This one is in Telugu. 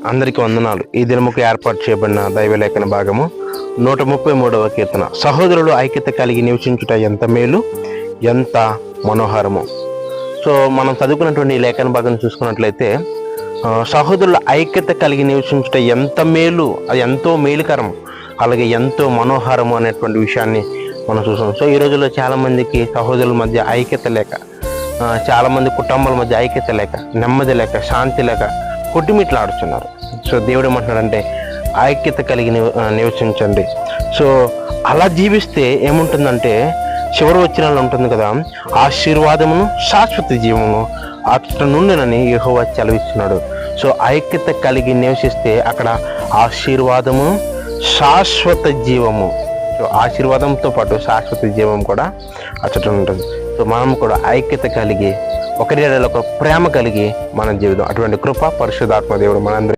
అందరికీ వందనాలు. ఈ దినముకు ఏర్పాటు చేయబడిన దైవలేఖన భాగము 133వ కీర్తన. సహోదరులు ఐక్యత కలిగి నివసించుట ఎంత మేలు, ఎంత మనోహరము. సో మనం చదువుకున్నటువంటి ఈ లేఖన భాగం చూసుకున్నట్లయితే సహోదరుల ఐక్యత కలిగి నివసించుట ఎంత మేలు, అది ఎంతో మేలుకరం, అలాగే ఎంతో మనోహరము అనేటువంటి విషయాన్ని మనం చూసాం. సో ఈ రోజుల్లో చాలామందికి సహోదరుల మధ్య ఐక్యత లేక, చాలామంది కుటుంబాల మధ్య ఐక్యత లేక, నెమ్మది లేక, శాంతి లేక కొట్టిమిట్లాడుతున్నారు. సో దేవుడు ఏమంటున్నాడంటే ఐక్యత కలిగి నివసించండి. సో అలా జీవిస్తే ఏముంటుందంటే చివరి వచ్చినాలు ఉంటుంది కదా, ఆశీర్వాదమును శాశ్వత జీవమును అతడి నుండినని యెహోవా సెలవిస్తున్నాడు. సో ఐక్యత కలిగి నివసిస్తే అక్కడ ఆశీర్వాదము, శాశ్వత జీవము. సో ఆశీర్వాదంతో పాటు శాశ్వత జీవం కూడా అచ్చట ఉంటుంది. సో మనం కూడా ఐక్యత కలిగి ఒకరి ఒక ప్రేమ కలిగి మనం జీవితం, అటువంటి కృప పరిశుద్ధాత్మ దేవుడు మనందరికీ